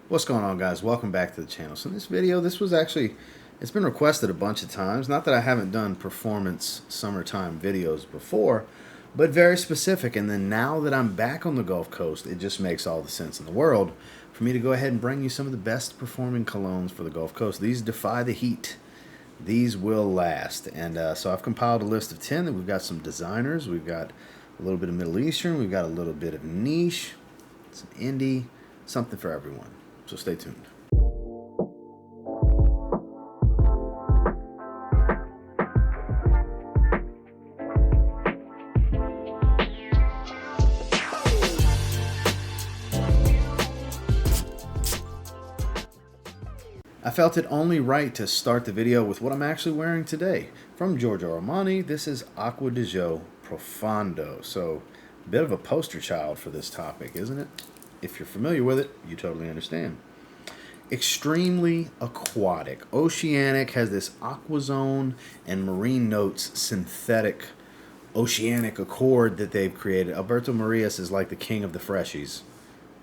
What's going on, guys? Welcome back to the channel. So in this video, it's been requested a bunch of times. Not that I haven't done performance summertime videos before, but very specific. And then now that I'm back on the Gulf Coast, it just makes all the sense in the world for me to go ahead and bring you some of the best performing colognes for the Gulf Coast. These defy the heat. These will last. And so I've compiled a list of 10. We've got some designers. We've got a little bit of Middle Eastern. We've got a little bit of niche, some indie, something for everyone. So stay tuned. I felt it only right to start the video with what I'm actually wearing today. From Giorgio Armani, this is Acqua di Gio Profondo. So, a bit of a poster child for this topic, isn't it? If you're familiar with it, you totally understand. Extremely aquatic. Oceanic, has this aqua zone and marine notes synthetic oceanic accord that they've created. Alberto Marias is like the king of the freshies,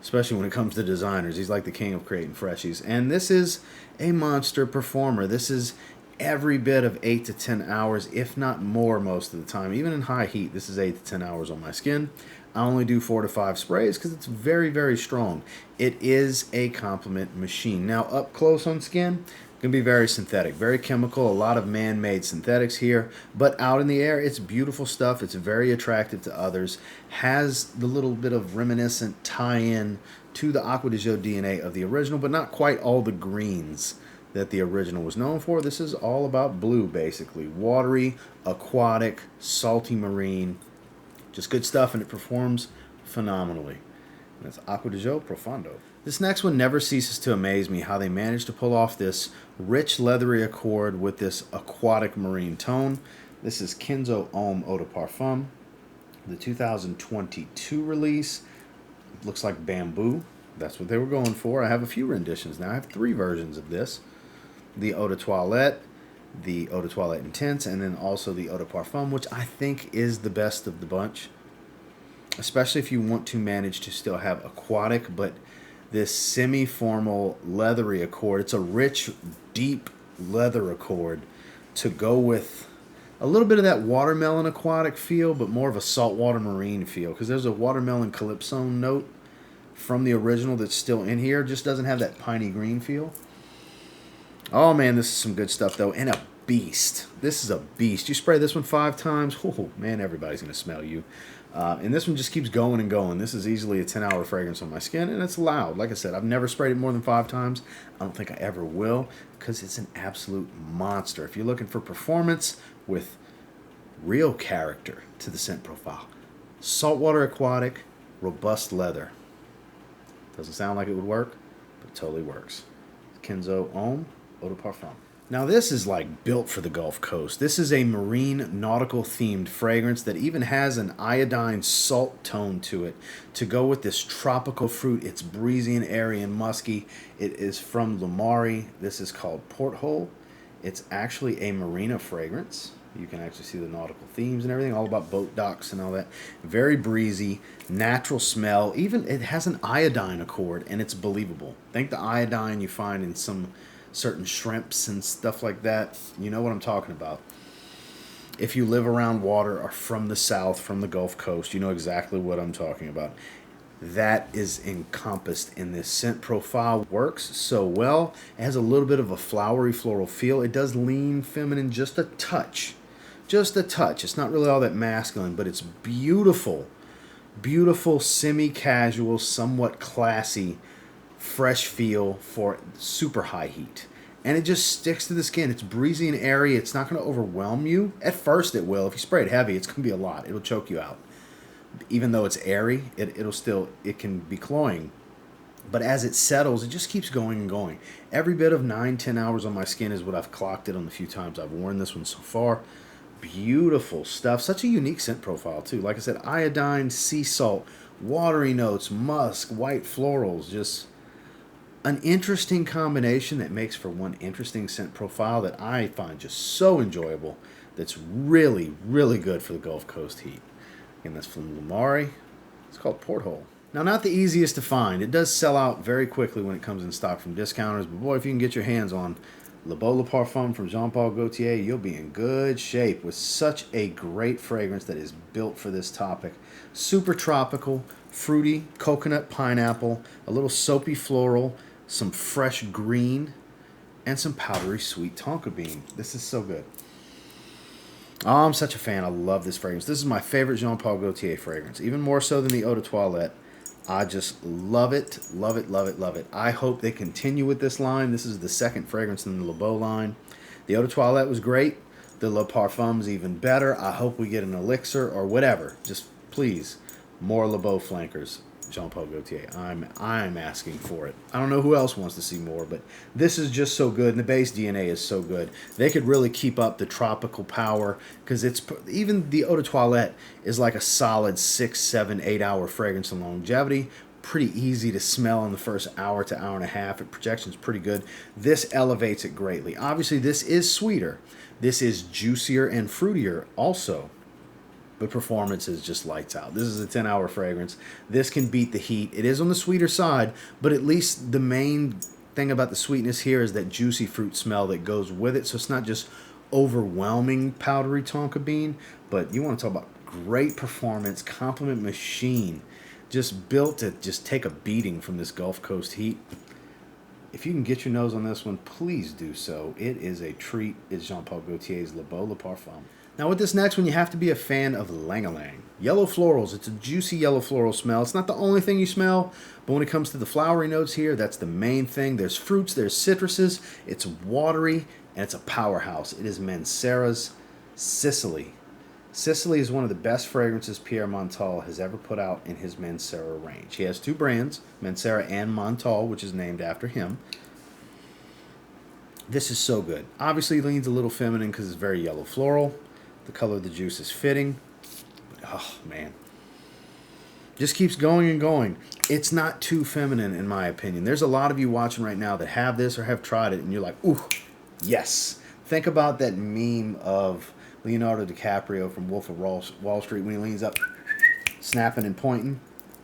especially when it comes to designers. He's like the king of creating freshies. And this is a monster performer. This is every bit of 8 to 10 hours, if not more most of the time. Even in high heat, this is 8 to 10 hours on my skin. I only do 4 to 5 sprays because it's very, very strong. It is a compliment machine. Now, up close on skin, going to be very synthetic, very chemical, a lot of man-made synthetics here, but out in the air, it's beautiful stuff. It's very attractive to others, has the little bit of reminiscent tie-in to the Acqua di Gio DNA of the original, but not quite all the greens that the original was known for. This is all about blue, basically. Watery, aquatic, salty marine, just good stuff, and it performs phenomenally. And that's Acqua di Gio Profondo. This next one never ceases to amaze me, how they managed to pull off this rich leathery accord with this aquatic marine tone. This is Kenzo Homme EDP Parfum, the 2022 release. It looks like bamboo. That's what they were going for. I have a few renditions now. I have 3 versions of this. The Eau de Toilette, the Eau de Toilette Intense, and then also the Eau de Parfum, which I think is the best of the bunch, especially if you want to manage to still have aquatic, but this semi-formal leathery accord. It's a rich, deep leather accord to go with a little bit of that watermelon aquatic feel, but more of a saltwater marine feel, because there's a watermelon calypso note from the original that's still in here. Just doesn't have that piney green feel. Oh man, this is some good stuff though, and a beast. This is a beast. You spray this one 5 times, oh man, everybody's gonna smell you. And this one just keeps going and going. This is easily a 10-hour fragrance on my skin, and it's loud. Like I said, I've never sprayed it more than 5 times. I don't think I ever will, because it's an absolute monster. If you're looking for performance with real character to the scent profile, saltwater aquatic, robust leather. Doesn't sound like it would work, but it totally works. Kenzo Homme Eau de Parfum. Now this is like built for the Gulf Coast. This is a marine nautical themed fragrance that even has an iodine salt tone to it to go with this tropical fruit. It's breezy and airy and musky. It is from Loumari. This is called Porthole. It's actually a marina fragrance. You can actually see the nautical themes and everything, all about boat docks and all that. Very breezy, natural smell. Even it has an iodine accord, and it's believable. Think the iodine you find in some certain shrimps and stuff like that. You know what I'm talking about. If you live around water or from the south, from the Gulf Coast, you know exactly what I'm talking about. That is encompassed in this scent profile. Works so well. It has a little bit of a flowery floral feel. It does lean feminine just a touch. Just a touch. It's not really all that masculine, but it's beautiful. Beautiful, semi-casual, somewhat classy, fresh feel for super high heat. And it just sticks to the skin. It's breezy and airy. It's not going to overwhelm you. At first it will. If you spray it heavy, it's going to be a lot. It'll choke you out. Even though it's airy, it can be cloying. But as it settles, it just keeps going and going. Every bit of 9-10 hours on my skin is what I've clocked it on the few times I've worn this one so far. Beautiful stuff. Such a unique scent profile too. Like I said, iodine, sea salt, watery notes, musk, white florals. Just an interesting combination that makes for one interesting scent profile that I find just so enjoyable. That's really, really good for the Gulf Coast heat. And that's from Loumari. It's called Porthole. Now, not the easiest to find. It does sell out very quickly when it comes in stock from discounters, but boy, if you can get your hands on Beau Parfum from Jean-Paul Gaultier, you'll be in good shape with such a great fragrance that is built for this topic. Super tropical, fruity, coconut, pineapple, a little soapy floral, some fresh green, and some powdery sweet tonka bean. This is so good. Oh, I'm such a fan. I love this fragrance. This is my favorite Jean-Paul Gaultier fragrance, even more so than the Eau de Toilette. I just love it, love it, love it, love it. I hope they continue with this line. This is the second fragrance in the Beau line. The Eau de Toilette was great. The Le Parfum's even better. I hope we get an elixir or whatever. Just please, more Beau flankers. Jean-Paul Gaultier. I'm asking for it. I don't know who else wants to see more, but this is just so good, and the base DNA is so good. They could really keep up the tropical power, because it's even the Eau de Toilette is like a solid 6, 7, 8 hour fragrance in longevity. Pretty easy to smell in the first hour to hour and a half. It projection's pretty good. This elevates it greatly. Obviously, this is sweeter. This is juicier and fruitier also. But performance is just lights out. This is a 10-hour fragrance. This can beat the heat. It is on the sweeter side, but at least the main thing about the sweetness here is that juicy fruit smell that goes with it. So it's not just overwhelming powdery tonka bean, but you want to talk about great performance, compliment machine, just built to just take a beating from this Gulf Coast heat. If you can get your nose on this one, please do so. It is a treat. It's Jean-Paul Gaultier's Beau Parfum. Now with this next one, you have to be a fan of Lang-a-Lang. Yellow florals. It's a juicy yellow floral smell. It's not the only thing you smell, but when it comes to the flowery notes here, that's the main thing. There's fruits, there's citruses, it's watery, and it's a powerhouse. It is Mancera Sicily. Sicily is one of the best fragrances Pierre Montale has ever put out in his Mancera range. He has two brands, Mancera and Montale, which is named after him. This is so good. Obviously, it leans a little feminine because it's very yellow floral. The color of the juice is fitting. But, oh, man. Just keeps going and going. It's not too feminine, in my opinion. There's a lot of you watching right now that have this or have tried it, and you're like, ooh, yes. Think about that meme of Leonardo DiCaprio from Wolf of Wall Street when he leans up, snapping and pointing.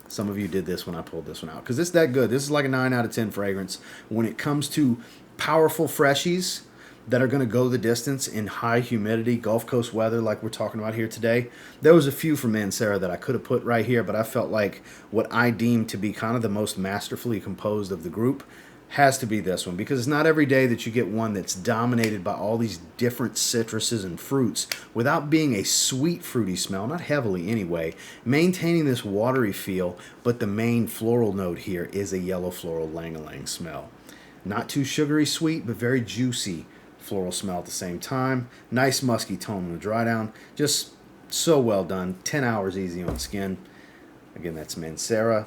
Some of you did this when I pulled this one out, because it's that good. This is like a 9 out of 10 fragrance. When it comes to powerful freshies that are going to go the distance in high humidity, Gulf Coast weather like we're talking about here today. There was a few from Mancera that I could have put right here, but I felt like what I deemed to be kind of the most masterfully composed of the group has to be this one, because it's not every day that you get one that's dominated by all these different citruses and fruits without being a sweet fruity smell, not heavily anyway, maintaining this watery feel, but the main floral note here is a yellow floral Lang-a-Lang smell. Not too sugary sweet, but very juicy floral smell at the same time. Nice musky tone in the dry down. Just so well done. 10 hours easy on skin. Again, that's Mancera.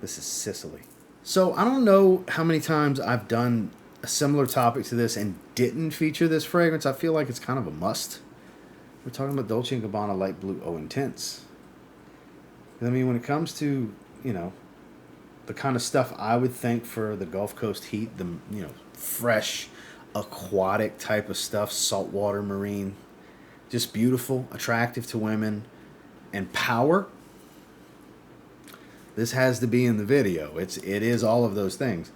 This is Sicily. So I don't know how many times I've done a similar topic to this and didn't feature this fragrance. I feel like it's kind of a must. We're talking about Dolce & Gabbana Light Blue Eau Intense. I mean, when it comes to, you know, the kind of stuff I would think for the Gulf Coast heat, the, you know, fresh, aquatic type of stuff, saltwater marine, just beautiful, attractive to women, and power. This has to be in the video. It is all of those things.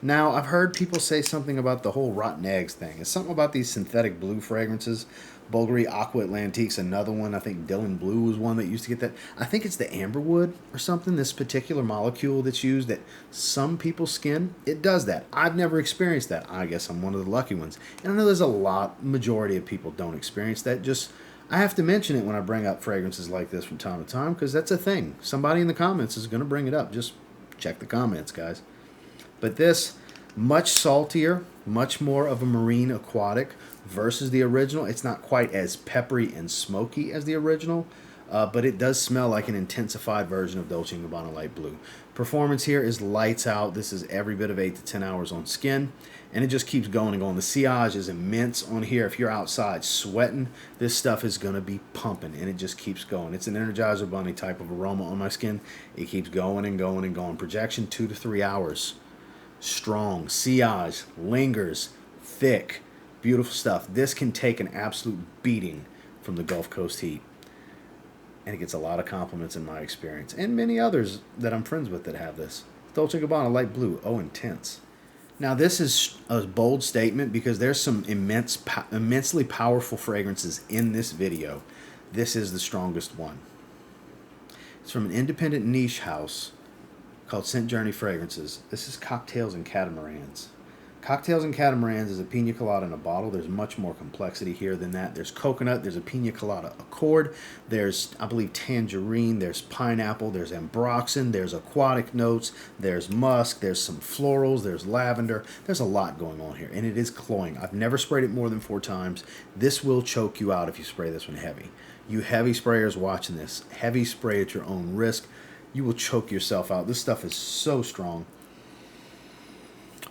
Now, I've heard people say something about the whole rotten eggs thing. It's something about these synthetic blue fragrances. Bulgari Aqua Atlantique's another one. I think Dylan Blue was one that used to get that. I think it's the amberwood or something, this particular molecule that's used that some people's skin, it does that. I've never experienced that. I guess I'm one of the lucky ones. And I know there's a majority of people don't experience that. Just, I have to mention it when I bring up fragrances like this from time to time, because that's a thing. Somebody in the comments is going to bring it up. Just check the comments, guys. But this, much saltier, much more of a marine aquatic versus the original. It's not quite as peppery and smoky as the original, but it does smell like an intensified version of Dolce & Gabbana Light Blue. Performance here is lights out. This is every bit of 8 to 10 hours on skin, and it just keeps going and going. The sillage is immense on here. If you're outside sweating, this stuff is going to be pumping, and it just keeps going. It's an Energizer Bunny type of aroma on my skin. It keeps going and going and going. Projection 2 to 3 hours. Strong. Sillage lingers. Thick. Beautiful stuff. This can take an absolute beating from the Gulf Coast heat. and it gets a lot of compliments in my experience, and many others that I'm friends with that have this. Dolce & Gabbana Light Blue, oh intense. Now this is a bold statement because there's some immensely powerful fragrances in this video. This is the strongest one. It's from an independent niche house called Scent Journey Fragrances. This is Cocktails and Catamarans. Cocktails and Catamarans is a pina colada in a bottle. There's much more complexity here than that. There's coconut, there's a pina colada accord, there's, I believe, tangerine, there's pineapple, there's ambroxan, there's aquatic notes, there's musk, there's some florals, there's lavender. There's a lot going on here, and it is cloying. I've never sprayed it more than 4 times. This will choke you out if you spray this one heavy. You heavy sprayers watching this, heavy spray at your own risk. You will choke yourself out. This stuff is so strong,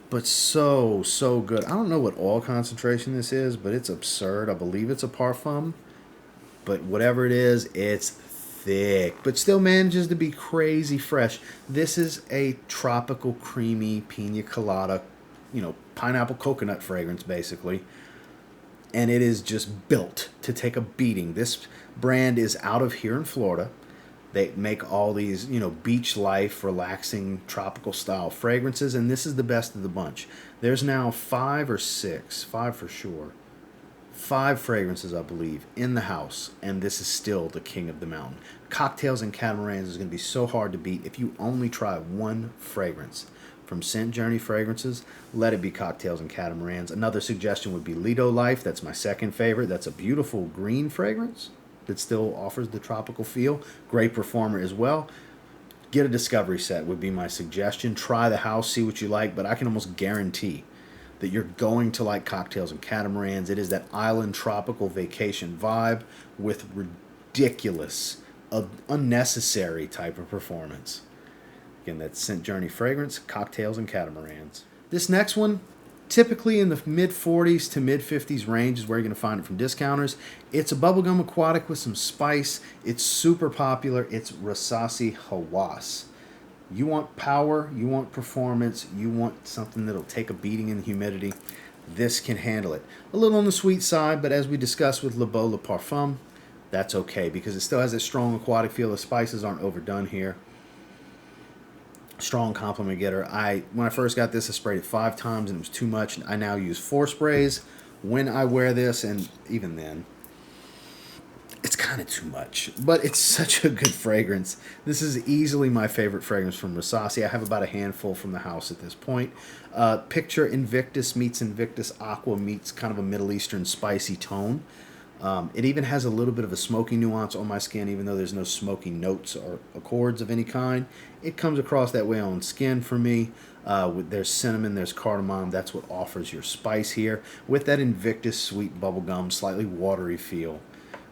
but so good. I don't know what oil concentration this is, but it's absurd. I believe it's a Parfum, but whatever it is, it's thick, but still manages to be crazy fresh. This is a tropical, creamy pina colada, pineapple coconut fragrance, basically. And it is just built to take a beating. This brand is out of here in Florida. They make all these, beach life, relaxing, tropical style fragrances, and this is the best of the bunch. There's now 5 or 6, 5 for sure, 5 fragrances, I believe, in the house, and this is still the king of the mountain. Cocktails and Catamarans is going to be so hard to beat. If you only try one fragrance from Scent Journey Fragrances, let it be Cocktails and Catamarans. Another suggestion would be Lido Life. That's my second favorite. That's a beautiful green fragrance that still offers the tropical feel. Great performer as well. Get a discovery set would be my suggestion. Try the house, see what you like, but I can almost guarantee that you're going to like Cocktails and Catamarans. It is that island tropical vacation vibe with ridiculous, unnecessary type of performance. Again, that's Scent Journey Fragrance, Cocktails and Catamarans. This next one, typically in the mid-40s to mid-50s range is where you're going to find it from discounters. It's a bubblegum aquatic with some spice. It's super popular. It's Rasasi Hawas. You want power, you want performance, you want something that'll take a beating in humidity. This can handle it. A little on the sweet side, but as we discussed with Beau Parfum, that's okay because it still has a strong aquatic feel. The spices aren't overdone here. Strong compliment getter. When I first got this, I sprayed it 5 times and it was too much. I now use 4 sprays when I wear this, and even then, it's kind of too much. But it's such a good fragrance. This is easily my favorite fragrance from Rasasi. I have about a handful from the house at this point. Picture Invictus meets Invictus Aqua meets kind of a Middle Eastern spicy tone. It even has a little bit of a smoky nuance on my skin, even though there's no smoky notes or accords of any kind. It comes across that way on skin for me. There's cinnamon, there's cardamom. That's what offers your spice here. With that Invictus sweet bubblegum, slightly watery feel.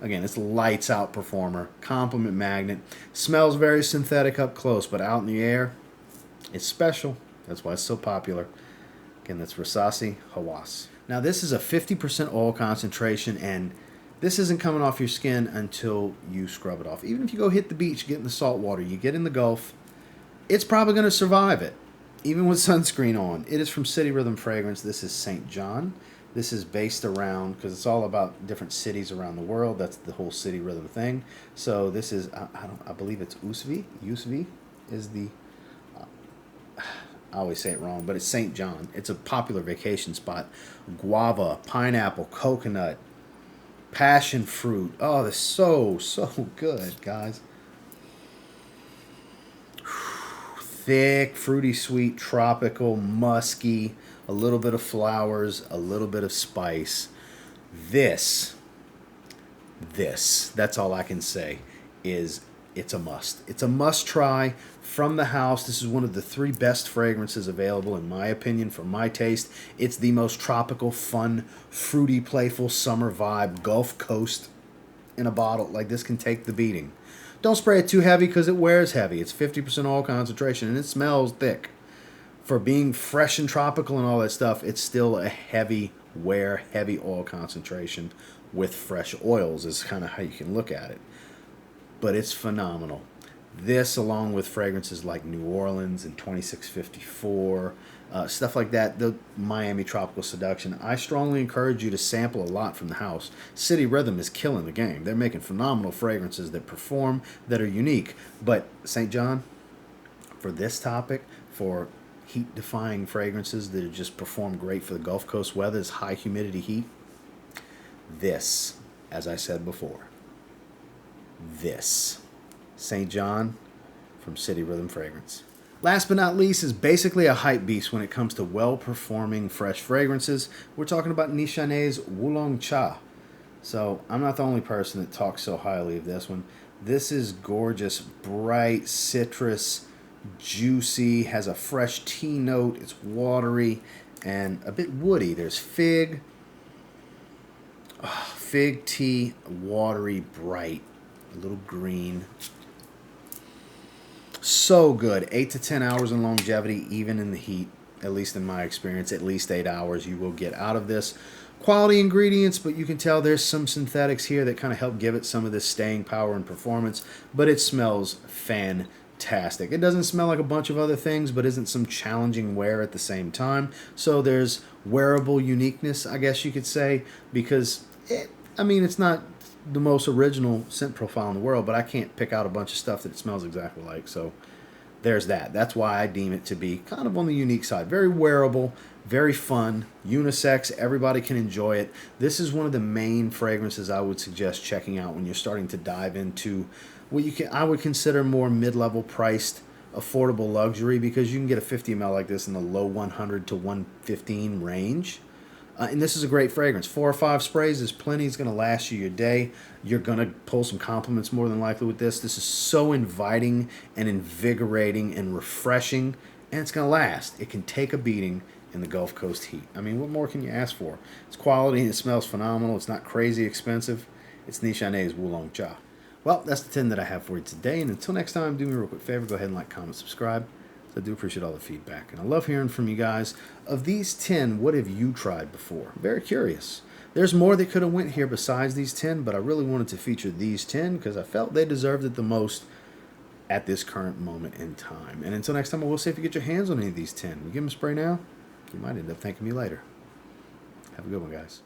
Again, it's lights out performer, compliment magnet. Smells very synthetic up close, but out in the air, it's special. That's why it's so popular. Again, that's Rasasi Hawas. Now this is a 50% oil concentration, and this isn't coming off your skin until you scrub it off. Even if you go hit the beach, get in the salt water, you get in the Gulf, it's probably going to survive it, even with sunscreen on. It is from City Rhythm Fragrance. This is St. John. This is based around, because it's all about different cities around the world. That's the whole City Rhythm thing. So this is, I believe it's USVI. USVI is the, I always say it wrong, but it's St. John. It's a popular vacation spot. Guava, pineapple, coconut, passion fruit. Oh, that's so good, guys. Thick, fruity, sweet, tropical, musky, a little bit of flowers, a little bit of spice. This, that's all I can say, is it's a must. It's a must try from the house. This is one of the 3 best fragrances available, in my opinion, for my taste. It's the most tropical, fun, fruity, playful summer vibe, Gulf Coast in a bottle. Like, this can take the beating. Don't spray it too heavy because it wears heavy. It's 50% oil concentration and it smells thick. For being fresh and tropical and all that stuff, it's still a heavy wear, heavy oil concentration with fresh oils is kind of how you can look at it. But it's phenomenal. This, along with fragrances like New Orleans and 2654, stuff like that. The Miami Tropical Seduction. I strongly encourage you to sample a lot from the house. City Rhythm is killing the game. They're making phenomenal fragrances that perform, that are unique. But St. John, for this topic, for heat-defying fragrances that just perform great for the Gulf Coast weather, is high humidity heat, this, as I said before, this St. John from City Rhythm Fragrance. Last but not least is basically a hype beast when it comes to well-performing fresh fragrances. We're talking about Nishane's Wulong Cha. So I'm not the only person that talks so highly of this one. This is gorgeous, bright, citrus, juicy, has a fresh tea note. It's watery and a bit woody. There's fig, fig tea, watery, bright, a little green. So good. 8 to 10 hours in longevity, even in the heat. At least in my experience, at least 8 hours you will get out of this. Quality ingredients, but you can tell there's some synthetics here that kind of help give it some of this staying power and performance. But it smells fantastic. It doesn't smell like a bunch of other things, but isn't some challenging wear at the same time. So there's wearable uniqueness, I guess you could say, because it's not the most original scent profile in the world, but I can't pick out a bunch of stuff that it smells exactly like. So there's that. That's why I deem it to be kind of on the unique side. Very wearable, very fun, unisex. Everybody can enjoy it. This is one of the main fragrances I would suggest checking out when you're starting to dive into what I would consider more mid-level priced, affordable luxury, because you can get a 50 ml like this in the low 100 to 115 range. And this is a great fragrance. 4 or 5 sprays is plenty. It's going to last you your day. You're going to pull some compliments more than likely with this. This is so inviting and invigorating and refreshing, and it's going to last. It can take a beating in the Gulf Coast heat. I mean, what more can you ask for? It's quality. It smells phenomenal. It's not crazy expensive. It's Nishane's Wulong Cha. Well, that's the 10 that I have for you today. And until next time, do me a real quick favor. Go ahead and like, comment, subscribe. I do appreciate all the feedback, and I love hearing from you guys. Of these 10, what have you tried before? I'm very curious. There's more that could have went here besides these 10, but I really wanted to feature these 10 because I felt they deserved it the most at this current moment in time. And until next time, I will say if you get your hands on any of these 10, you give them a spray now, you might end up thanking me later. Have a good one, guys.